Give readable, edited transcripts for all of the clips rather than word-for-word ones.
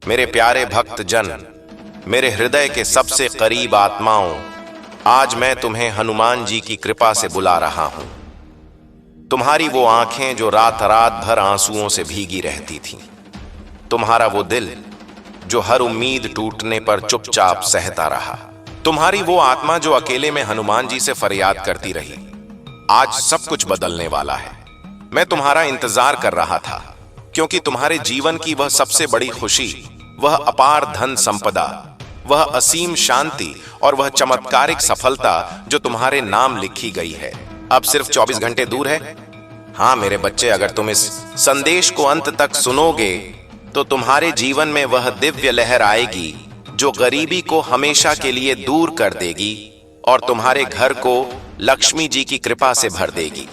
मेरे प्यारे भक्त जन, मेरे हृदय के सबसे करीब आत्माओं, आज मैं तुम्हें हनुमान जी की कृपा से बुला रहा हूं। तुम्हारी वो आंखें जो रात रात भर आंसुओं से भीगी रहती थीं, तुम्हारा वो दिल जो हर उम्मीद टूटने पर चुपचाप सहता रहा, तुम्हारी वो आत्मा जो अकेले में हनुमान जी से फरियाद करती रही, आज सब कुछ बदलने वाला है। मैं तुम्हारा इंतजार कर रहा था, क्योंकि तुम्हारे जीवन की वह सबसे बड़ी खुशी, वह अपार धन संपदा, वह असीम शांति और वह चमत्कारिक सफलता जो तुम्हारे नाम लिखी गई है, अब सिर्फ 24 घंटे दूर है। हाँ मेरे बच्चे, अगर तुम इस संदेश को अंत तक सुनोगे तो तुम्हारे जीवन में वह दिव्य लहर आएगी जो गरीबी को हमेशा के लिए दूर कर देगी और तुम्हारे घर को लक्ष्मी जी की कृपा से भर देगी।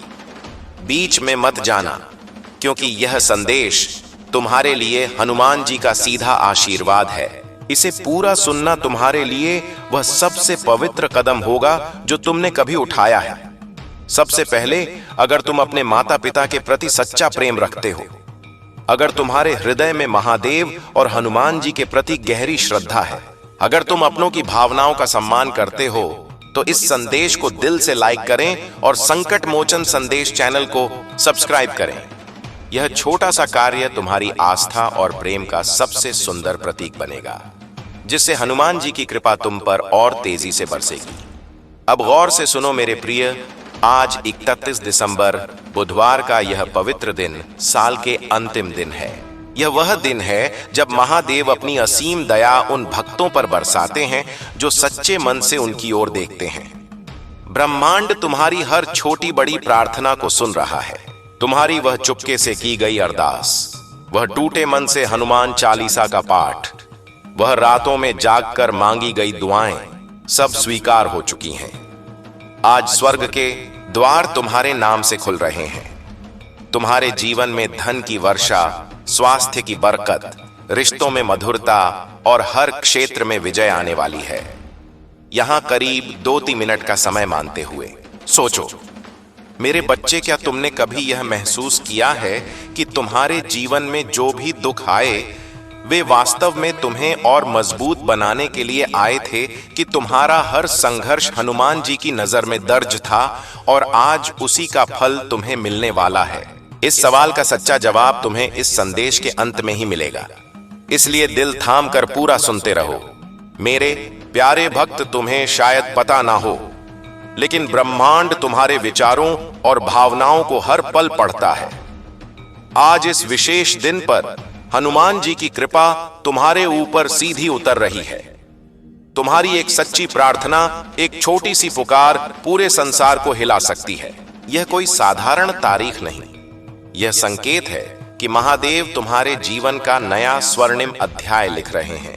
बीच में मत जाना, क्योंकि यह संदेश तुम्हारे लिए हनुमान जी का सीधा आशीर्वाद है। इसे पूरा सुनना तुम्हारे लिए वह सबसे पवित्र कदम होगा जो तुमने कभी उठाया है। सबसे पहले, अगर तुम अपने माता पिता के प्रति सच्चा प्रेम रखते हो, अगर तुम्हारे हृदय में महादेव और हनुमान जी के प्रति गहरी श्रद्धा है, अगर तुम अपनों की भावनाओं का सम्मान करते हो, तो इस संदेश को दिल से लाइक करें और संकट मोचन संदेश चैनल को सब्सक्राइब करें। यह छोटा सा कार्य तुम्हारी आस्था और प्रेम का सबसे सुंदर प्रतीक बनेगा, जिससे हनुमान जी की कृपा तुम पर और तेजी से बरसेगी। अब गौर से सुनो मेरे प्रिय, आज 31 दिसंबर बुधवार का यह पवित्र दिन साल के अंतिम दिन है। यह वह दिन है जब महादेव अपनी असीम दया उन भक्तों पर बरसाते हैं जो सच्चे मन से उनकी ओर देखते हैं। ब्रह्मांड तुम्हारी हर छोटी बड़ी प्रार्थना को सुन रहा है। तुम्हारी वह चुपके से की गई अरदास, वह टूटे मन से हनुमान चालीसा का पाठ, वह रातों में जागकर मांगी गई दुआएं, सब स्वीकार हो चुकी हैं। आज स्वर्ग के द्वार तुम्हारे नाम से खुल रहे हैं। तुम्हारे जीवन में धन की वर्षा, स्वास्थ्य की बरकत, रिश्तों में मधुरता और हर क्षेत्र में विजय आने वाली है। यहां करीब 2-3 मिनट का समय मानते हुए सोचो मेरे बच्चे, क्या तुमने कभी यह महसूस किया है कि तुम्हारे जीवन में जो भी दुख आए, वे वास्तव में तुम्हें और मजबूत बनाने के लिए आए थे, कि तुम्हारा हर संघर्ष हनुमान जी की नजर में दर्ज था और आज उसी का फल तुम्हें मिलने वाला है? इस सवाल का सच्चा जवाब तुम्हें इस संदेश के अंत में ही मिलेगा, इसलिए दिल थाम कर पूरा सुनते रहो। मेरे प्यारे भक्त, तुम्हें शायद पता ना हो, लेकिन ब्रह्मांड तुम्हारे विचारों और भावनाओं को हर पल पढ़ता है। आज इस विशेष दिन पर हनुमान जी की कृपा तुम्हारे ऊपर सीधी उतर रही है। तुम्हारी एक सच्ची प्रार्थना, एक छोटी सी पुकार पूरे संसार को हिला सकती है। यह कोई साधारण तारीख नहीं, यह संकेत है कि महादेव तुम्हारे जीवन का नया स्वर्णिम अध्याय लिख रहे हैं।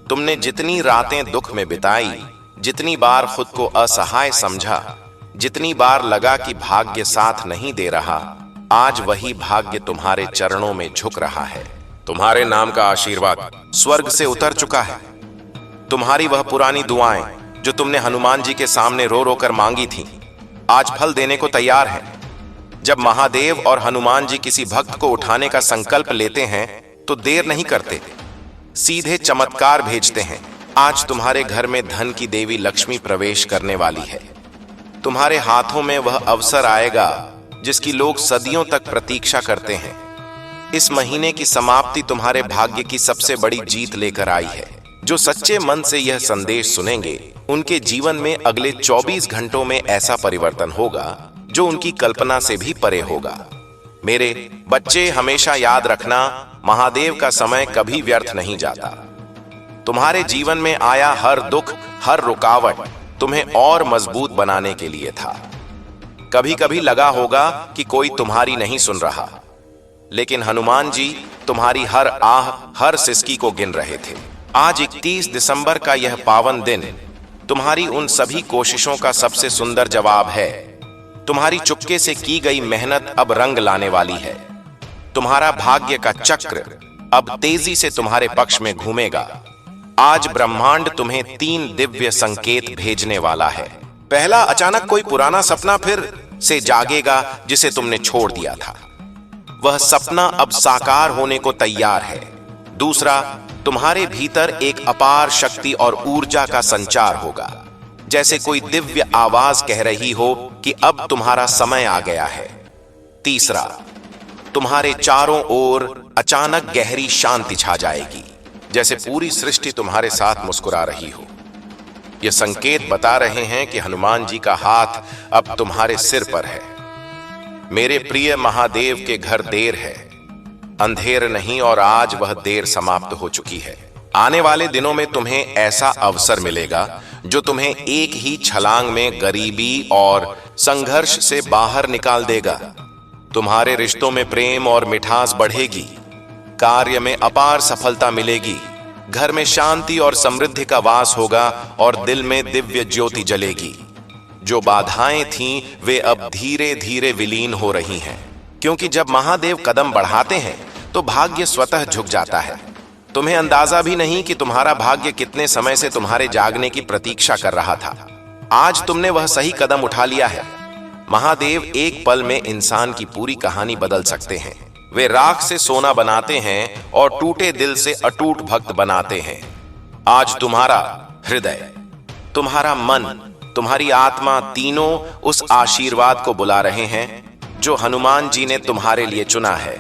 तुमने जितनी रातें दुख में बिताई, जितनी बार खुद को असहाय समझा, जितनी बार लगा कि भाग्य साथ नहीं दे रहा, आज वही भाग्य तुम्हारे चरणों में झुक रहा है। तुम्हारे नाम का आशीर्वाद स्वर्ग से उतर चुका है। तुम्हारी वह पुरानी दुआएं जो तुमने हनुमान जी के सामने रो रो कर मांगी थीं, आज फल देने को तैयार है। जब महादेव और हनुमान जी किसी भक्त को उठाने का संकल्प लेते हैं तो देर नहीं करते, सीधे चमत्कार भेजते हैं। आज तुम्हारे घर में धन की देवी लक्ष्मी प्रवेश करने वाली है। तुम्हारे हाथों में वह अवसर आएगा जिसकी लोग सदियों तक प्रतीक्षा करते हैं। इस महीने की समाप्ति तुम्हारे भाग्य की सबसे बड़ी जीत लेकर आई है। जो सच्चे मन से यह संदेश सुनेंगे, उनके जीवन में अगले 24 घंटों में ऐसा परिवर्तन होगा जो उनकी कल्पना से भी परे होगा। मेरे बच्चे, हमेशा याद रखना, महादेव का समय कभी व्यर्थ नहीं जाता। तुम्हारे जीवन में आया हर दुख, हर रुकावट तुम्हें और मजबूत बनाने के लिए था। कभी कभी लगा होगा कि कोई तुम्हारी नहीं सुन रहा, लेकिन हनुमान जी तुम्हारी हर आह, हर सिसकी को गिन रहे थे। आज 31 दिसंबर का यह पावन दिन तुम्हारी उन सभी कोशिशों का सबसे सुंदर जवाब है। तुम्हारी चुपके से की गई मेहनत अब रंग लाने वाली है। तुम्हारा भाग्य का चक्र अब तेजी से तुम्हारे पक्ष में घूमेगा। आज ब्रह्मांड तुम्हें 3 दिव्य संकेत भेजने वाला है। पहला, अचानक कोई पुराना सपना फिर से जागेगा जिसे तुमने छोड़ दिया था। वह सपना अब साकार होने को तैयार है। दूसरा, तुम्हारे भीतर एक अपार शक्ति और ऊर्जा का संचार होगा, जैसे कोई दिव्य आवाज कह रही हो कि अब तुम्हारा समय आ गया है। तीसरा, तुम्हारे चारों ओर अचानक गहरी शांति छा जाएगी, जैसे पूरी सृष्टि तुम्हारे साथ मुस्कुरा रही हो। यह संकेत बता रहे हैं कि हनुमान जी का हाथ अब तुम्हारे सिर पर है। मेरे प्रिय महादेव के घर देर है, अंधेर नहीं, और आज वह देर समाप्त हो चुकी है। आने वाले दिनों में तुम्हें ऐसा अवसर मिलेगा जो तुम्हें एक ही छलांग में गरीबी और संघर्ष से बाहर निकाल देगा। तुम्हारे रिश्तों में प्रेम और मिठास बढ़ेगी, कार्य में अपार सफलता मिलेगी, घर में शांति और समृद्धि का वास होगा और दिल में दिव्य ज्योति जलेगी। जो बाधाएं थीं वे अब धीरे धीरे विलीन हो रही हैं, क्योंकि जब महादेव कदम बढ़ाते हैं तो भाग्य स्वतः झुक जाता है। तुम्हें अंदाजा भी नहीं कि तुम्हारा भाग्य कितने समय से तुम्हारे जागने की प्रतीक्षा कर रहा था। आज तुमने वह सही कदम उठा लिया है। महादेव एक पल में इंसान की पूरी कहानी बदल सकते हैं। वे राख से सोना बनाते हैं और टूटे दिल से अटूट भक्त बनाते हैं। आज तुम्हारा हृदय, तुम्हारा मन, तुम्हारी आत्मा तीनों उस आशीर्वाद को बुला रहे हैं जो हनुमान जी ने तुम्हारे लिए चुना है।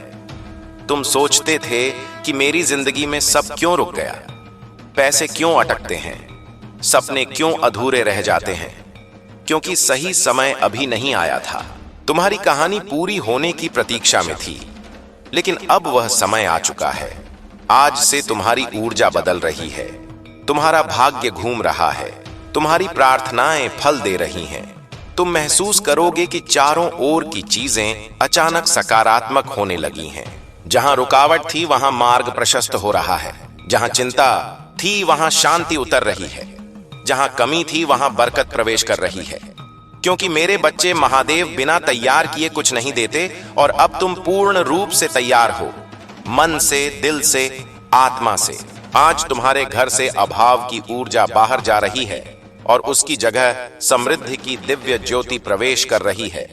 तुम सोचते थे कि मेरी जिंदगी में सब क्यों रुक गया, पैसे क्यों अटकते हैं, सपने क्यों अधूरे रह जाते हैं, क्योंकि सही समय अभी नहीं आया था। तुम्हारी कहानी पूरी होने की प्रतीक्षा में थी, लेकिन अब वह समय आ चुका है। आज से तुम्हारी ऊर्जा बदल रही है, तुम्हारा भाग्य घूम रहा है, तुम्हारी प्रार्थनाएं फल दे रही हैं। तुम महसूस करोगे कि चारों ओर की चीजें अचानक सकारात्मक होने लगी हैं। जहां रुकावट थी वहां मार्ग प्रशस्त हो रहा है, जहां चिंता थी वहां शांति उतर रही है, जहां कमी थी वहां बरकत प्रवेश कर रही है। क्योंकि मेरे बच्चे, महादेव बिना तैयार किए कुछ नहीं देते और अब तुम पूर्ण रूप से तैयार हो, मन से, दिल से, आत्मा से। आज तुम्हारे घर से अभाव की ऊर्जा बाहर जा रही है और उसकी जगह समृद्धि की दिव्य ज्योति प्रवेश कर रही है।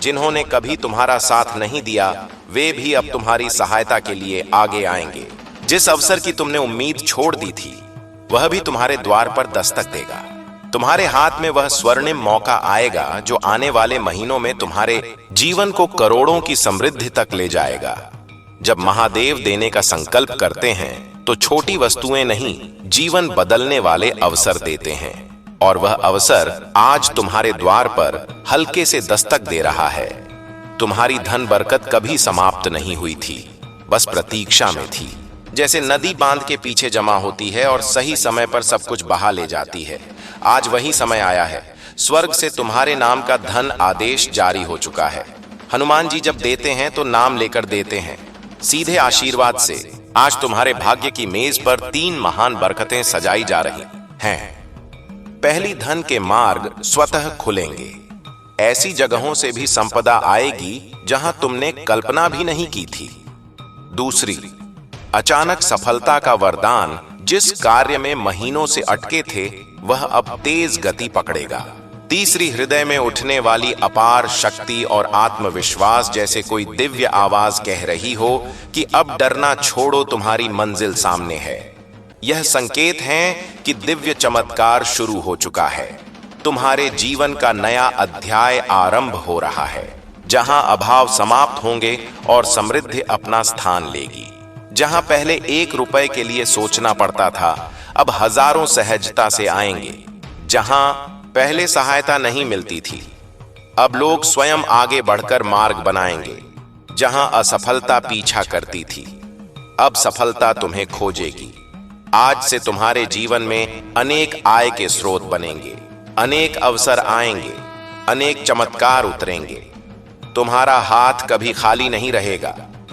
जिन्होंने कभी तुम्हारा साथ नहीं दिया वे भी अब तुम्हारी सहायता के लिए आगे आएंगे। जिस अवसर की तुमने उम्मीद छोड़ दी थी वह भी तुम्हारे द्वार पर दस्तक देगा। तुम्हारे हाथ में वह स्वर्णिम मौका आएगा जो आने वाले महीनों में तुम्हारे जीवन को करोड़ों की समृद्धि तक ले जाएगा। जब महादेव देने का संकल्प करते हैं तो छोटी वस्तुएं नहीं, जीवन बदलने वाले अवसर देते हैं, और वह अवसर आज तुम्हारे द्वार पर हल्के से दस्तक दे रहा है। तुम्हारी धन बरकत कभी समाप्त नहीं हुई थी, बस प्रतीक्षा में थी। जैसे नदी बांध के पीछे जमा होती है और सही समय पर सब कुछ बहा ले जाती है, आज वही समय आया है। स्वर्ग से तुम्हारे नाम का धन आदेश जारी हो चुका है। हनुमान जी जब देते हैं तो नाम लेकर देते हैं, सीधे आशीर्वाद से। आज तुम्हारे भाग्य की मेज पर 3 महान बरकतें सजाई जा रही हैं। पहली, धन के मार्ग स्वतः खुलेंगे। ऐसी जगहों से भी संपदा आएगी जहां तुमने कल्पना भी नहीं की थी। दूसरी, अचानक सफलता का वरदान। जिस कार्य में महीनों से अटके थे वह अब तेज गति पकड़ेगा। तीसरी, हृदय में उठने वाली अपार शक्ति और आत्मविश्वास, जैसे कोई दिव्य आवाज कह रही हो कि अब डरना छोड़ो, तुम्हारी मंजिल सामने है। यह संकेत है कि दिव्य चमत्कार शुरू हो चुका है। तुम्हारे जीवन का नया अध्याय आरंभ हो रहा है, जहां अभाव समाप्त होंगे और समृद्धि अपना स्थान लेगी। जहां पहले 1 रुपए के लिए सोचना पड़ता था, अब हजारों सहजता से आएंगे। जहां पहले सहायता नहीं मिलती थी, अब लोग स्वयं आगे बढ़कर मार्ग बनाएंगे। जहां असफलता पीछा करती थी, अब सफलता तुम्हें खोजेगी। आज से तुम्हारे जीवन में अनेक आय के स्रोत बनेंगे, अनेक अवसर आएंगे, अनेक चमत्कार उतरेंगे। तुम्हारा हाथ कभी खाली नहीं रहेगा,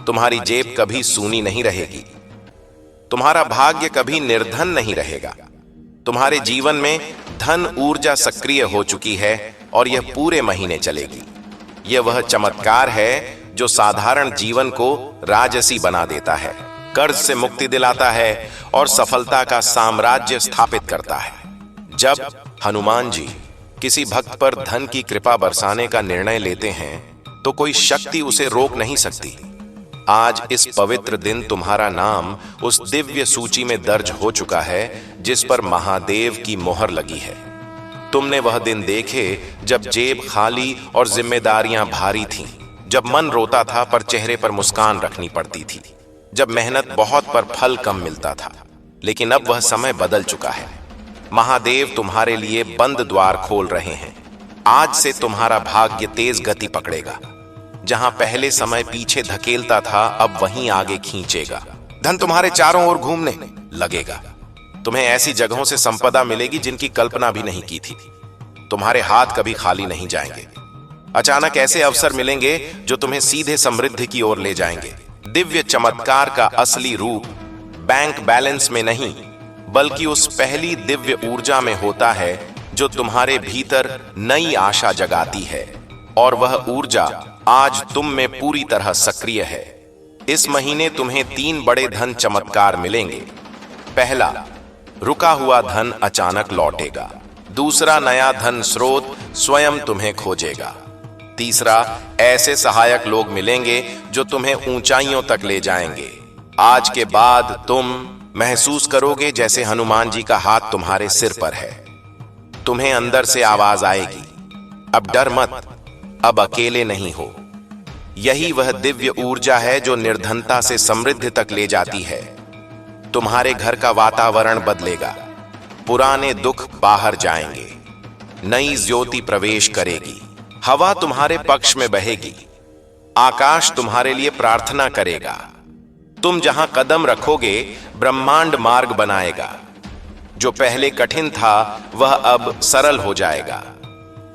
तुम्हारी जेब कभी सूनी नहीं रहेगी, तुम्हारा भाग्य कभी निर्धन नहीं रहेगा। तुम्हारे जीवन में धन ऊर्जा सक्रिय हो चुकी है और यह पूरे महीने चलेगी। यह वह चमत्कार है जो साधारण जीवन को राजसी बना देता है, कर्ज से मुक्ति दिलाता है और सफलता का साम्राज्य स्थापित करता है। जब हनुमान जी किसी भक्त पर धन की कृपा बरसाने का निर्णय लेते हैं तो कोई शक्ति उसे रोक नहीं सकती। आज इस पवित्र दिन तुम्हारा नाम उस दिव्य सूची में दर्ज हो चुका है जिस पर महादेव की मोहर लगी है। तुमने वह दिन देखे जब जेब खाली और जिम्मेदारियां भारी थीं, जब मन रोता था पर चेहरे पर मुस्कान रखनी पड़ती थी, जब मेहनत बहुत पर फल कम मिलता था। लेकिन अब वह समय बदल चुका है। महादेव तुम्हारे लिए बंद द्वार खोल रहे हैं। आज से तुम्हारा भाग्य तेज गति पकड़ेगा। जहां पहले समय पीछे धकेलता था, अब वहीं आगे खींचेगा। धन तुम्हारे चारों ओर घूमने लगेगा। तुम्हें ऐसी जगहों से संपदा मिलेगी जिनकी कल्पना भी नहीं की थी। तुम्हारे हाथ कभी खाली नहीं जाएंगे। अचानक ऐसे अवसर मिलेंगे जो तुम्हें सीधे समृद्धि की ओर ले जाएंगे। दिव्य चमत्कार का असली रूप बैंक बैलेंस में नहीं, बल्कि उस पहली दिव्य ऊर्जा में होता है जो तुम्हारे भीतर नई आशा जगाती है। और वह ऊर्जा आज तुम में पूरी तरह सक्रिय है। इस महीने तुम्हें 3 बड़े धन चमत्कार मिलेंगे। पहला, रुका हुआ धन अचानक लौटेगा। दूसरा, नया धन स्रोत स्वयं तुम्हें खोजेगा। तीसरा, ऐसे सहायक लोग मिलेंगे जो तुम्हें ऊंचाइयों तक ले जाएंगे। आज के बाद तुम महसूस करोगे जैसे हनुमान जी का हाथ तुम्हारे सिर पर है। तुम्हें अंदर से आवाज आएगी, अब डर मत, अब अकेले नहीं हो। यही वह दिव्य ऊर्जा है जो निर्धनता से समृद्धि तक ले जाती है। तुम्हारे घर का वातावरण बदलेगा। पुराने दुख बाहर जाएंगे। नई ज्योति प्रवेश करेगी। हवा तुम्हारे पक्ष में बहेगी। आकाश तुम्हारे लिए प्रार्थना करेगा। तुम जहां कदम रखोगे, ब्रह्मांड मार्ग बनाएगा। जो पहले कठिन था वह अब सरल हो जाएगा,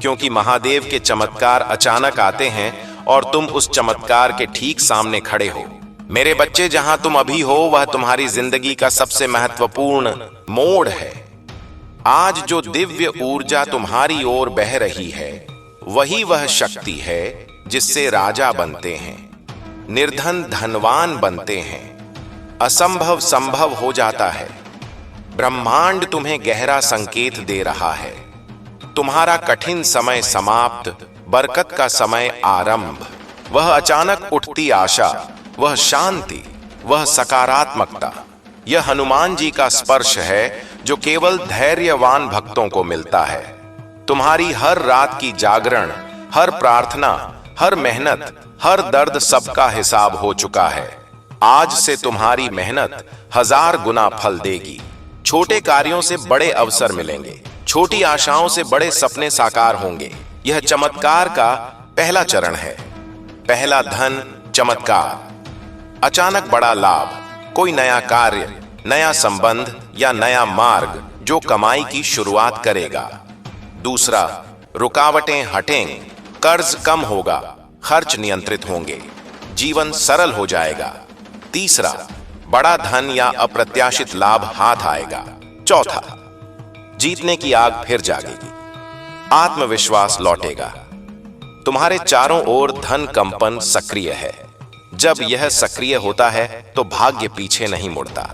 क्योंकि महादेव के चमत्कार अचानक आते हैं और तुम उस चमत्कार के ठीक सामने खड़े हो। मेरे बच्चे, जहां तुम अभी हो वह तुम्हारी जिंदगी का सबसे महत्वपूर्ण मोड़ है। आज जो दिव्य ऊर्जा तुम्हारी ओर बह रही है, वही वह शक्ति है जिससे राजा बनते हैं, निर्धन धनवान बनते हैं, असंभव संभव हो जाता है। ब्रह्मांड तुम्हें गहरा संकेत दे रहा है। तुम्हारा कठिन समय समाप्त, बरकत का समय आरंभ। वह अचानक उठती आशा, वह शांति, वह सकारात्मकता, यह हनुमान जी का स्पर्श है जो केवल धैर्यवान भक्तों को मिलता है। तुम्हारी हर रात की जागरण, हर प्रार्थना, हर मेहनत, हर दर्द, सबका हिसाब हो चुका है। आज से तुम्हारी मेहनत 1000 गुना फल देगी। छोटे कार्यों से बड़े अवसर मिलेंगे। छोटी आशाओं से बड़े सपने साकार होंगे। यह चमत्कार का पहला चरण है। पहला धन चमत्कार। अचानक बड़ा लाभ, कोई नया कार्य, नया संबंध या नया मार्ग जो कमाई की शुरुआत करेगा। दूसरा, रुकावटें हटेंगी, कर्ज कम होगा, खर्च नियंत्रित होंगे, जीवन सरल हो जाएगा। तीसरा, बड़ा धन या अप्रत्याशित लाभ हाथ आएगा। चौथा, जीतने की आग फिर जागेगी, आत्मविश्वास लौटेगा। तुम्हारे चारों ओर धन कंपन सक्रिय है। जब यह सक्रिय होता है तो भाग्य पीछे नहीं मुड़ता।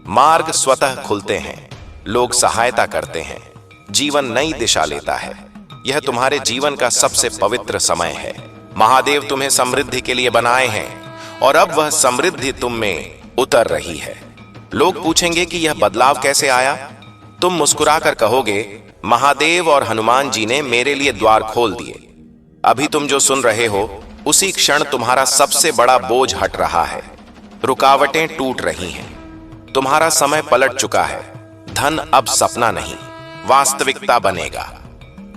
मार्ग स्वतः खुलते हैं, लोग सहायता करते हैं, जीवन नई दिशा लेता है। यह तुम्हारे जीवन का सबसे पवित्र समय है। महादेव तुम्हें समृद्धि के लिए बनाए हैं और अब वह समृद्धि तुम में उतर रही है। लोग पूछेंगे कि यह बदलाव कैसे आया? तुम मुस्कुराकर कहोगे, महादेव और हनुमान जी ने मेरे लिए द्वार खोल दिए। अभी तुम जो सुन रहे हो, उसी क्षण तुम्हारा सबसे बड़ा बोझ हट रहा है। रुकावटें टूट रही हैं। तुम्हारा समय पलट चुका है। धन अब सपना नहीं, वास्तविकता बनेगा।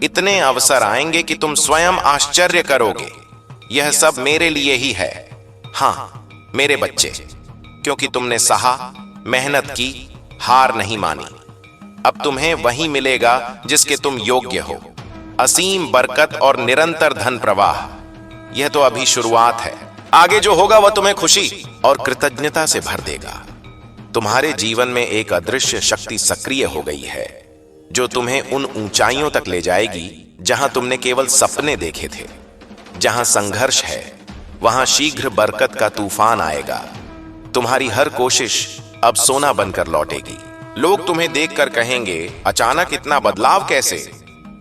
इतने अवसर आएंगे कि तुम स्वयं आश्चर्य करोगे, यह सब मेरे लिए ही है। हाँ मेरे बच्चे, क्योंकि तुमने सहा, मेहनत की, हार नहीं मानी। अब तुम्हें वही मिलेगा जिसके तुम योग्य हो। असीम बरकत और निरंतर धन प्रवाह। यह तो अभी शुरुआत है। आगे जो होगा वह तुम्हें खुशी और कृतज्ञता से भर देगा। तुम्हारे जीवन में एक अदृश्य शक्ति सक्रिय हो गई है जो तुम्हें उन ऊंचाइयों तक ले जाएगी जहां तुमने केवल सपने देखे थे। जहां संघर्ष है वहां शीघ्र बरकत का तूफान आएगा। तुम्हारी हर कोशिश अब सोना बनकर लौटेगी। लोग तुम्हें देखकर कहेंगे, अचानक इतना बदलाव कैसे?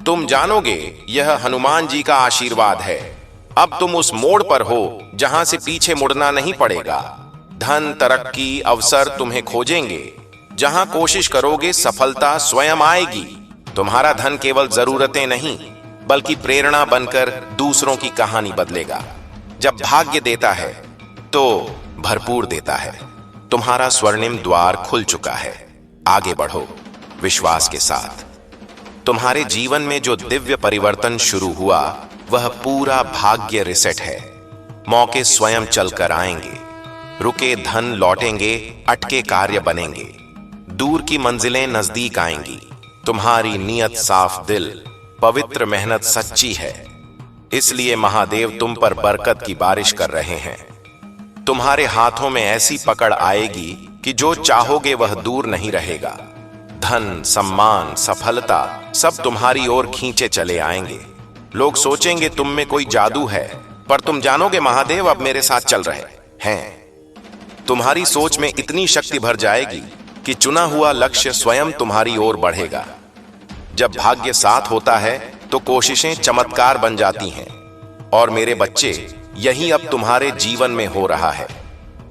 तुम जानोगे यह हनुमान जी का आशीर्वाद है। अब तुम उस मोड़ पर हो जहां से पीछे मुड़ना नहीं पड़ेगा। धन, तरक्की, अवसर तुम्हें खोजेंगे। जहां कोशिश करोगे सफलता स्वयं आएगी। तुम्हारा धन केवल जरूरतें नहीं बल्कि प्रेरणा बनकर दूसरों की कहानी बदलेगा। जब भाग्य देता है तो भरपूर देता है। तुम्हारा स्वर्णिम द्वार खुल चुका है। आगे बढ़ो विश्वास के साथ। तुम्हारे जीवन में जो दिव्य परिवर्तन शुरू हुआ वह पूरा भाग्य रिसेट है। मौके स्वयं चलकर आएंगे। रुके धन लौटेंगे, अटके कार्य बनेंगे। दूर की मंजिलें नजदीक आएंगी। तुम्हारी नीयत साफ दिल, पवित्र मेहनत सच्ची है, इसलिए महादेव तुम पर बरकत की बारिश कर रहे हैं। तुम्हारे हाथों में ऐसी पकड़ आएगी कि जो चाहोगे वह दूर नहीं रहेगा। धन, सम्मान, सफलता सब तुम्हारी ओर खींचे चले आएंगे। लोग सोचेंगे तुम में कोई जादू है, पर तुम जानोगे महादेव अब मेरे साथ चल रहे हैं। तुम्हारी सोच में इतनी शक्ति भर जाएगी कि चुना हुआ लक्ष्य स्वयं तुम्हारी ओर बढ़ेगा। जब भाग्य साथ होता है तो कोशिशें चमत्कार बन जाती हैं। और मेरे बच्चे, यही अब तुम्हारे जीवन में हो रहा है।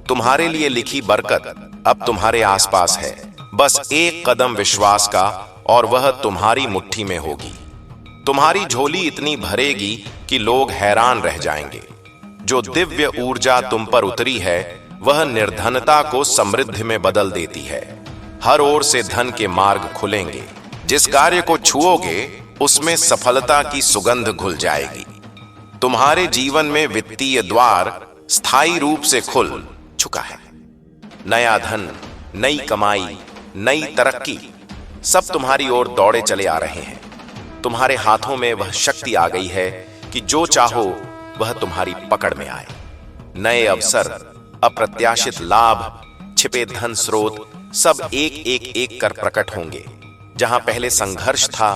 तुम्हारे लिए लिखी बरकत अब तुम्हारे आसपास है। बस एक कदम विश्वास का और वह तुम्हारी मुट्ठी में होगी। तुम्हारी झोली इतनी भरेगी कि लोग हैरान रह जाएंगे। जो दिव्य ऊर्जा तुम पर उतरी है वह निर्धनता को समृद्धि में बदल देती है। हर ओर से धन के मार्ग खुलेंगे। जिस कार्य को छुओगे उसमें सफलता की सुगंध घुल जाएगी। तुम्हारे जीवन में वित्तीय द्वार स्थायी रूप से खुल चुका है। नया धन, नई कमाई, नई तरक्की सब तुम्हारी ओर दौड़े चले आ रहे हैं। तुम्हारे हाथों में वह शक्ति आ गई है कि जो चाहो वह तुम्हारी पकड़ में आए। नए अवसर, अप्रत्याशित लाभ, छिपे धन स्रोत सब एक कर प्रकट होंगे। जहां पहले संघर्ष था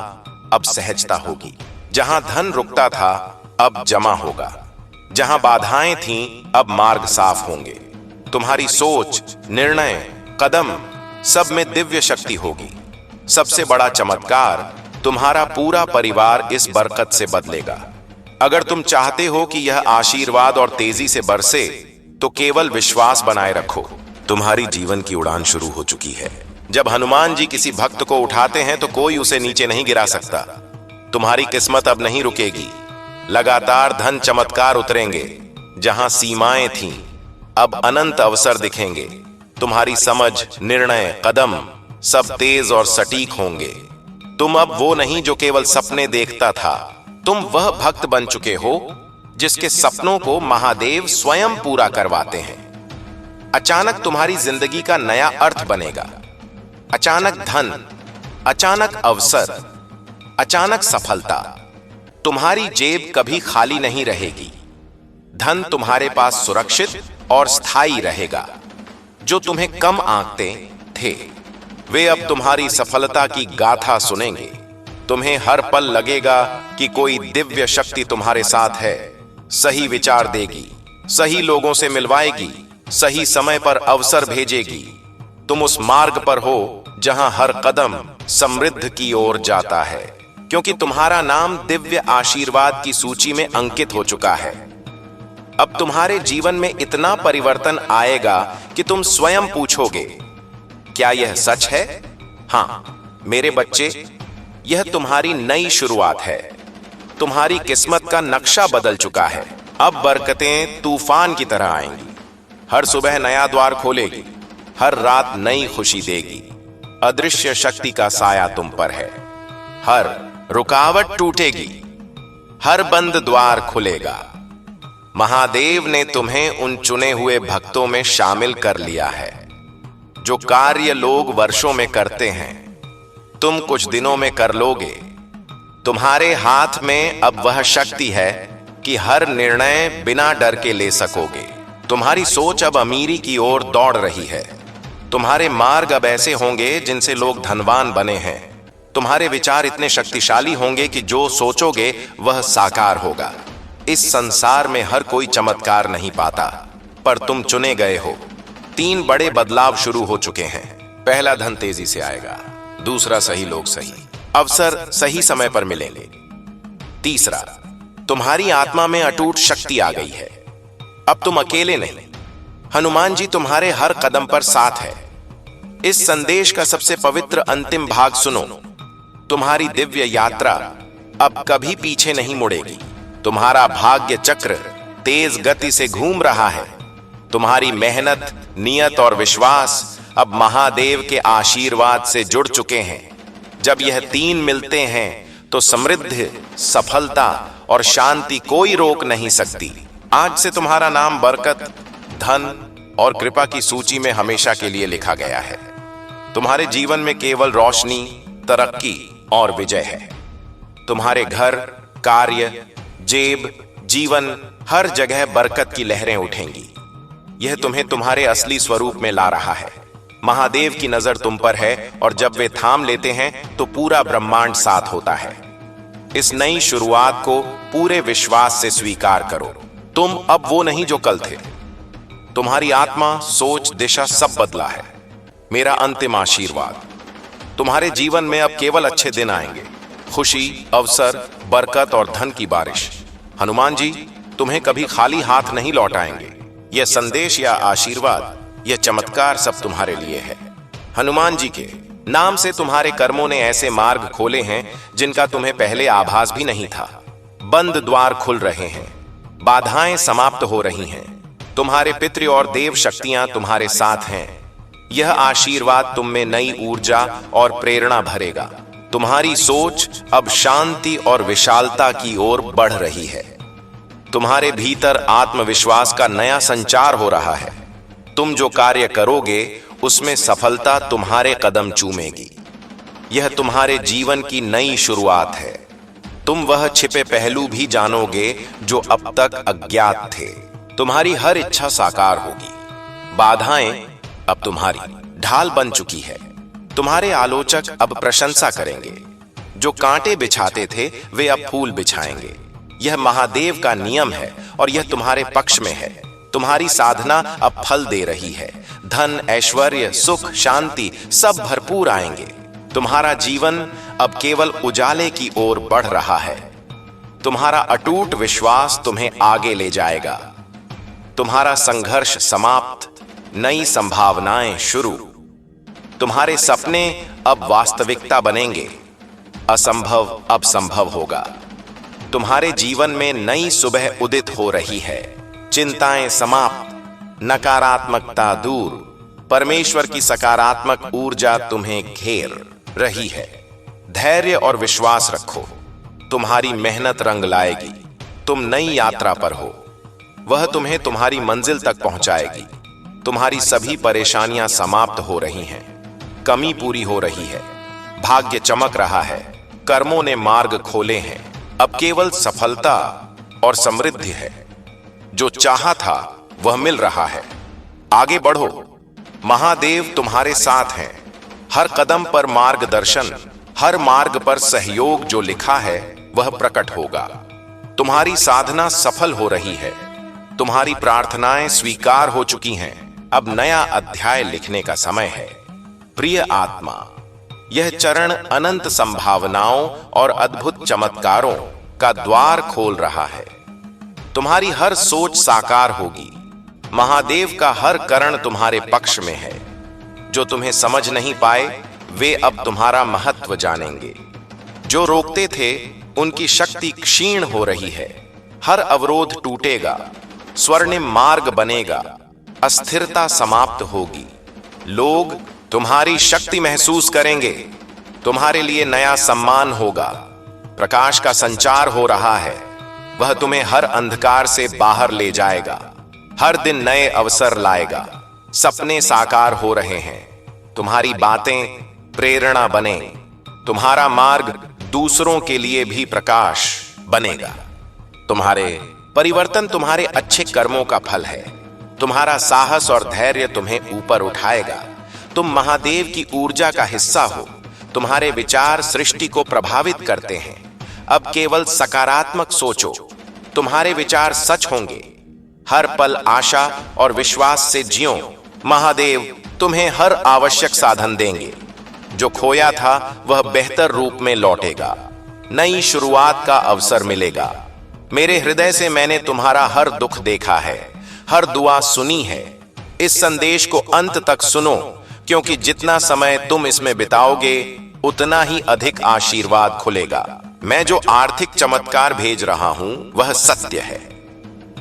अब सहजता होगी। जहां धन रुकता था अब जमा होगा। जहां बाधाएं थीं अब मार्ग साफ होंगे। तुम्हारी सोच, निर्णय, कदम सब में दिव्य शक्ति होगी। सबसे बड़ा चमत्कार, तुम्हारा पूरा परिवार इस बरकत से बदलेगा। अगर तुम चाहते हो कि यह आशीर्वाद और तेजी से बरसे तो केवल विश्वास बनाए रखो। तुम्हारी जीवन की उड़ान शुरू हो चुकी है। जब हनुमान जी किसी भक्त को उठाते हैं तो कोई उसे नीचे नहीं गिरा सकता। तुम्हारी किस्मत अब नहीं रुकेगी। लगातार धन चमत्कार उतरेंगे। जहां सीमाएं थीं अब अनंत अवसर दिखेंगे। तुम्हारी समझ, निर्णय, कदम सब तेज और सटीक होंगे। तुम अब वो नहीं जो केवल सपने देखता था। तुम वह भक्त बन चुके हो जिसके सपनों को महादेव स्वयं पूरा करवाते हैं। अचानक तुम्हारी जिंदगी का नया अर्थ बनेगा। अचानक धन, अचानक अवसर, अचानक सफलता। तुम्हारी जेब कभी खाली नहीं रहेगी। धन तुम्हारे पास सुरक्षित और स्थायी रहेगा। जो तुम्हें कम आंकते थे वे अब तुम्हारी सफलता की गाथा सुनेंगे। तुम्हें हर पल लगेगा कि कोई दिव्य शक्ति तुम्हारे साथ है। सही विचार देगी, सही लोगों से मिलवाएगी, सही समय पर अवसर भेजेगी। तुम उस मार्ग पर हो जहां हर कदम समृद्धि की ओर जाता है, क्योंकि तुम्हारा नाम दिव्य आशीर्वाद की सूची में अंकित हो चुका है। अब तुम्हारे जीवन में इतना परिवर्तन आएगा कि तुम स्वयं पूछोगे, क्या यह सच है? हां मेरे बच्चे, यह तुम्हारी नई शुरुआत है। तुम्हारी किस्मत का नक्शा बदल चुका है। अब बरकतें तूफान की तरह आएंगी। हर सुबह नया द्वार खोलेगी। हर रात नई खुशी देगी। अदृश्य शक्ति का साया तुम पर है। हर रुकावट टूटेगी। हर बंद द्वार खुलेगा। महादेव ने तुम्हें उन चुने हुए भक्तों में शामिल कर लिया है। जो कार्य लोग वर्षों में करते हैं तुम कुछ दिनों में कर लोगे। तुम्हारे हाथ में अब वह शक्ति है कि हर निर्णय बिना डर के ले सकोगे। तुम्हारी सोच अब अमीरी की ओर दौड़ रही है। तुम्हारे मार्ग अब ऐसे होंगे जिनसे लोग धनवान बने हैं। तुम्हारे विचार इतने शक्तिशाली होंगे कि जो सोचोगे वह साकार होगा। इस संसार में हर कोई चमत्कार नहीं पाता, पर तुम चुने गए हो। 3 बड़े बदलाव शुरू हो चुके हैं। पहला, धन तेजी से आएगा। दूसरा, सही लोग सही अवसर सही समय पर मिलेंगे। तीसरा, तुम्हारी आत्मा में अटूट शक्ति आ गई है। अब तुम अकेले नहीं, हनुमान जी तुम्हारे हर कदम पर साथ है। इस संदेश का सबसे पवित्र अंतिम भाग सुनो। तुम्हारी दिव्य यात्रा अब कभी पीछे नहीं मुड़ेगी। तुम्हारा भाग्य चक्र तेज गति से घूम रहा है। तुम्हारी मेहनत, नियत और विश्वास अब महादेव के आशीर्वाद से जुड़ चुके हैं। जब यह तीन मिलते हैं तो समृद्धि, सफलता और शांति कोई रोक नहीं सकती। आज से तुम्हारा नाम बरकत, धन और कृपा की सूची में हमेशा के लिए लिखा गया है। तुम्हारे जीवन में केवल रोशनी, तरक्की और विजय है। तुम्हारे घर, कार्य, जेब, जीवन, हर जगह बरकत की लहरें उठेंगी। यह तुम्हें तुम्हारे असली स्वरूप में ला रहा है। महादेव की नजर तुम पर है और जब वे थाम लेते हैं तो पूरा ब्रह्मांड साथ होता है। इस नई शुरुआत को पूरे विश्वास से स्वीकार करो। तुम अब वो नहीं जो कल थे। तुम्हारी आत्मा, सोच, दिशा सब बदला है। मेरा अंतिम आशीर्वाद, तुम्हारे जीवन में अब केवल अच्छे दिन आएंगे। खुशी, अवसर, बरकत और धन की बारिश। हनुमान जी तुम्हें कभी खाली हाथ नहीं लौटाएंगे। यह संदेश या आशीर्वाद, यह चमत्कार सब तुम्हारे लिए है। हनुमान जी के नाम से तुम्हारे कर्मों ने ऐसे मार्ग खोले हैं जिनका तुम्हें पहले आभास भी नहीं था। बंद द्वार खुल रहे हैं, बाधाएं समाप्त हो रही हैं। तुम्हारे पितृ और देव शक्तियां तुम्हारे साथ हैं। यह आशीर्वाद तुम में नई ऊर्जा और प्रेरणा भरेगा। तुम्हारी सोच अब शांति और विशालता की ओर बढ़ रही है। तुम्हारे भीतर आत्मविश्वास का नया संचार हो रहा है। तुम जो कार्य करोगे उसमें सफलता तुम्हारे कदम चूमेगी। यह तुम्हारे जीवन की नई शुरुआत है। तुम वह छिपे पहलू भी जानोगे जो अब तक अज्ञात थे। तुम्हारी हर इच्छा साकार होगी। बाधाएं अब तुम्हारी ढाल बन चुकी है। तुम्हारे आलोचक अब प्रशंसा करेंगे। जो कांटे बिछाते थे वे अब फूल बिछाएंगे। यह महादेव का नियम है और यह तुम्हारे पक्ष में है। तुम्हारी साधना अब फल दे रही है। धन, ऐश्वर्य, सुख, शांति सब भरपूर आएंगे। तुम्हारा जीवन अब केवल उजाले की ओर बढ़ रहा है। तुम्हारा अटूट विश्वास तुम्हें आगे ले जाएगा। तुम्हारा संघर्ष समाप्त, नई संभावनाएं शुरू। तुम्हारे सपने अब वास्तविकता बनेंगे। असंभव अब संभव होगा। तुम्हारे जीवन में नई सुबह उदित हो रही है। चिंताएं समाप्त, नकारात्मकता दूर। परमेश्वर की सकारात्मक ऊर्जा तुम्हें घेर रही है। धैर्य और विश्वास रखो। तुम्हारी मेहनत रंग लाएगी। तुम नई यात्रा पर हो। वह तुम्हें तुम्हारी मंजिल तक पहुंचाएगी। तुम्हारी सभी परेशानियां समाप्त हो रही हैं। कमी पूरी हो रही है। भाग्य चमक रहा है। कर्मों ने मार्ग खोले हैं। अब केवल सफलता और समृद्धि है। जो चाहा था वह मिल रहा है। आगे बढ़ो। महादेव तुम्हारे साथ हैं। हर कदम पर मार्गदर्शन, हर मार्ग पर सहयोग जो लिखा है वह प्रकट होगा। तुम्हारी साधना सफल हो रही है। तुम्हारी प्रार्थनाएं स्वीकार हो चुकी हैं। अब नया अध्याय लिखने का समय है। प्रिय आत्मा, यह चरण अनंत संभावनाओं और अद्भुत चमत्कारों का द्वार खोल रहा है। तुम्हारी हर सोच साकार होगी। महादेव का हर करण तुम्हारे पक्ष में है। जो तुम्हें समझ नहीं पाए वे अब तुम्हारा महत्व जानेंगे। जो रोकते थे उनकी शक्ति क्षीण हो रही है। हर अवरोध टूटेगा। स्वर्णिम मार्ग बनेगा। अस्थिरता समाप्त होगी। लोग तुम्हारी शक्ति महसूस करेंगे। तुम्हारे लिए नया सम्मान होगा। प्रकाश का संचार हो रहा है। वह तुम्हें हर अंधकार से बाहर ले जाएगा। हर दिन नए अवसर लाएगा। सपने साकार हो रहे हैं। तुम्हारी बातें प्रेरणा बने। तुम्हारा मार्ग दूसरों के लिए भी प्रकाश बनेगा। तुम्हारे परिवर्तन तुम्हारे अच्छे कर्मों का फल है। तुम्हारा साहस और धैर्य तुम्हें ऊपर उठाएगा। तुम महादेव की ऊर्जा का हिस्सा हो। तुम्हारे विचार सृष्टि को प्रभावित करते हैं। अब केवल सकारात्मक सोचो। तुम्हारे विचार सच होंगे। हर पल आशा और विश्वास से जियो। महादेव तुम्हें हर आवश्यक साधन देंगे। जो खोया था वह बेहतर रूप में लौटेगा। नई शुरुआत का अवसर मिलेगा। मेरे हृदय से मैंने तुम्हारा हर दुख देखा है, हर दुआ सुनी है। इस संदेश को अंत तक सुनो, क्योंकि जितना समय तुम इसमें बिताओगे उतना ही अधिक आशीर्वाद खुलेगा। मैं जो आर्थिक चमत्कार भेज रहा हूं वह सत्य है।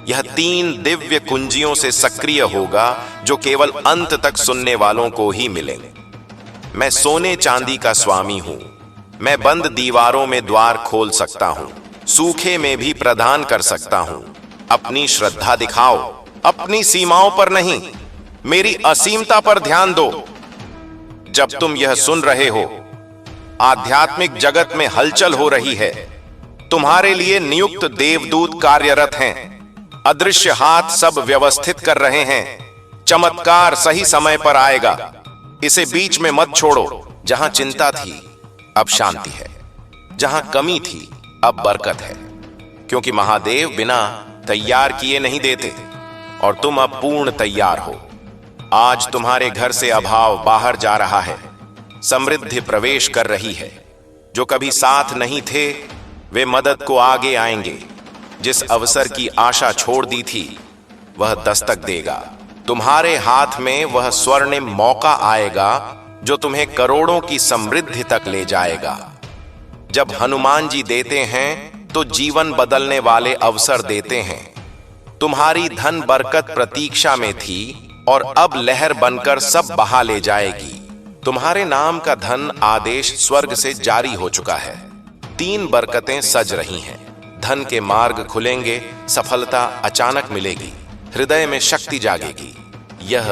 यह 3 दिव्य कुंजियों से सक्रिय होगा जो केवल अंत तक सुनने वालों को ही मिलेंगे। मैं सोने चांदी का स्वामी हूं। मैं बंद दीवारों में द्वार खोल सकता हूं, सूखे में भी प्रदान कर सकता हूं। अपनी श्रद्धा दिखाओ, अपनी सीमाओं पर नहीं, मेरी असीमता पर ध्यान दो। जब तुम यह सुन रहे हो, आध्यात्मिक जगत में हलचल हो रही है। तुम्हारे लिए नियुक्त देवदूत कार्यरत हैं। अदृश्य हाथ सब व्यवस्थित कर रहे हैं। चमत्कार सही समय पर आएगा। इसे बीच में मत छोड़ो। जहां चिंता थी अब शांति है, जहां कमी थी अब बरकत है, क्योंकि महादेव बिना तैयार किए नहीं देते और तुम अब पूर्ण तैयार हो। आज तुम्हारे घर से अभाव बाहर जा रहा है, समृद्धि प्रवेश कर रही है। जो कभी साथ नहीं थे वे मदद को आगे आएंगे। जिस अवसर की आशा छोड़ दी थी वह दस्तक देगा। तुम्हारे हाथ में वह स्वर्णिम मौका आएगा जो तुम्हें करोड़ों की समृद्धि तक ले जाएगा। जब हनुमान जी देते हैं तो जीवन बदलने वाले अवसर देते हैं। तुम्हारी धन बरकत प्रतीक्षा में थी और अब लहर बनकर सब बहा ले जाएगी। तुम्हारे नाम का धन आदेश स्वर्ग से जारी हो चुका है। 3 बरकतें सज रही हैं। धन के मार्ग खुलेंगे, सफलता अचानक मिलेगी, हृदय में शक्ति जागेगी। यह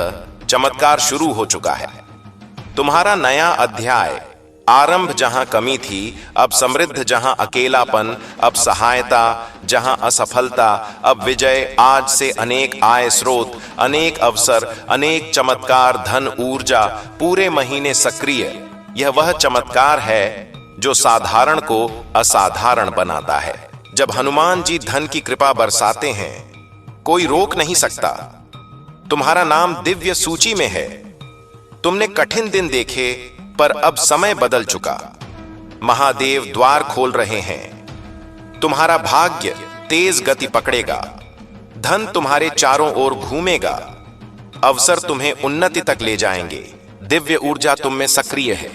चमत्कार शुरू हो चुका है। तुम्हारा नया अध्याय आरंभ जहां कमी थी अब समृद्ध, जहां अकेलापन अब सहायता, जहां असफलता अब विजय। आज से अनेक आय स्रोत, अनेक अवसर, अनेक चमत्कार, धन, ऊर्जा पूरे महीने सक्रिय। यह वह चमत्कार है जो साधारण को असाधारण बनाता है। जब हनुमान जी धन की कृपा बरसाते हैं कोई रोक नहीं सकता। तुम्हारा नाम दिव्य सूची में है। तुमने कठिन दिन देखे पर अब समय बदल चुका। महादेव द्वार खोल रहे हैं। तुम्हारा भाग्य तेज गति पकड़ेगा। धन तुम्हारे चारों ओर घूमेगा। अवसर तुम्हें उन्नति तक ले जाएंगे। दिव्य ऊर्जा तुम में सक्रिय है।